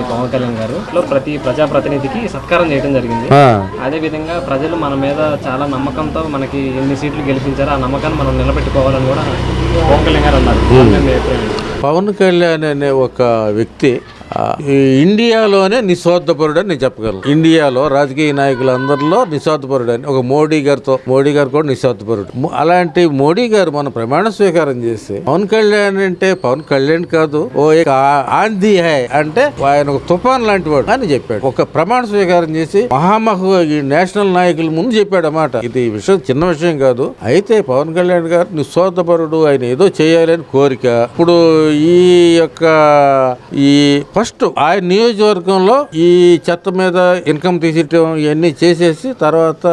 జరిగింది పవన్ కళ్యాణ్ గారు. ప్రతి ప్రజాప్రతినిధికి సత్కారం చేయడం జరిగింది. అదే విధంగా ప్రజలు మన మీద చాలా నమ్మకంతో మనకి ఎన్ని సీట్లు గెలిపించారో ఆ నమ్మకాన్ని మనం నిలబెట్టుకోవాలని కూడా పవన్ కళ్యాణ్ గారు అన్నారు. పవన్ కళ్యాణ్ అనే ఒక వ్యక్తి ఈ ఇండియాలోనే నిస్వార్థపరుడు అని నేను చెప్పగలను. ఇండియాలో రాజకీయ నాయకులందరిలో నిస్వార్థపరుడు అని ఒక మోడీ గారు కూడా నిస్వార్థపరుడు. అలాంటి మోడీ గారు మన ప్రమాణ స్వీకారం చేసి పవన్ కళ్యాణ్ అంటే పవన్ కళ్యాణ్ కాదు, ఓ ఆంధీ హై అంటే ఆయన ఒక తుఫాన్ లాంటి వాడు అని చెప్పాడు. ఒక ప్రమాణ స్వీకారం చేసి ఈ నేషనల్ నాయకుల ముందు చెప్పాడు అన్నమాట. ఇది విషయం చిన్న విషయం కాదు. అయితే పవన్ కళ్యాణ్ గారు నిస్వార్థపరుడు, ఆయన ఏదో చేయాలని కోరిక. ఇప్పుడు ఈ యొక్క ఫస్ట్ ఆయన నియోజకవర్గంలో ఈ చెత్త మీద ఇన్కమ్ తీసేయటం ఇవన్నీ చేసేసి తర్వాత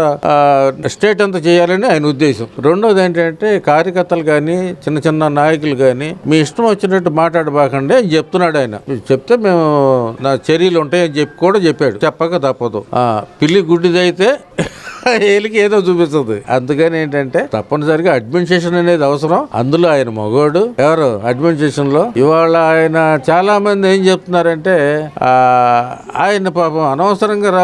స్టేట్ అంతా చేయాలని ఆయన ఉద్దేశం. రెండోది ఏంటంటే కార్యకర్తలు కానీ చిన్న చిన్న నాయకులు కానీ మీ ఇష్టం వచ్చినట్టు మాట్లాడబాకండి అని చెప్తున్నాడు ఆయన. చెప్తే మేము నా చర్యలు ఉంటాయని చెప్పి కూడా చెప్పాడు. చెప్పక తప్పదు. పిల్లి గుడ్డిదైతే ఏలికి ఏదో చూపిస్తుంది. అందుకని ఏంటంటే తప్పనిసరిగా అడ్మినిస్ట్రేషన్ అనేది అవసరం. అందులో ఆయన మగోడు. ఎవరు అడ్మినిస్ట్రేషన్ లో ఇవాళ ఆయన చాలా మంది ఏం చెప్తున్నారంటే ఆయన పాపం అనవసరంగా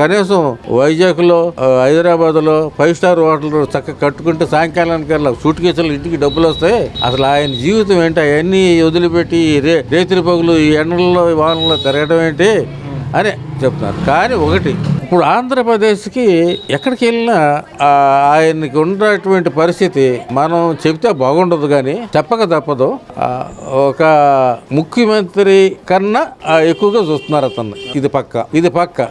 కనీసం వైజాగ్ లో హైదరాబాద్ లో 5 స్టార్ హోటల్ చక్కగా కట్టుకుంటే సాయంకాలానికి సూట్ కేసులు ఇంటికి డబ్బులు వస్తాయి. అసలు ఆయన జీవితం ఏంటి? అవన్నీ వదిలిపెట్టి రేతిరి పగులు ఈ ఎండల్లో వానల్లో తిరగడం ఏంటి అని చెప్తున్నారు. కానీ ఒకటి, ఇప్పుడు ఆంధ్రప్రదేశ్కి ఎక్కడికి వెళ్ళినా ఆయనకి ఉన్నటువంటి పరిస్థితి మనం చెప్తే బాగుండదు, కానీ చెప్పక తప్పదు. ఒక ముఖ్యమంత్రి కన్నా ఎక్కువగా చూస్తున్నారు అతన్ని. ఇది పక్క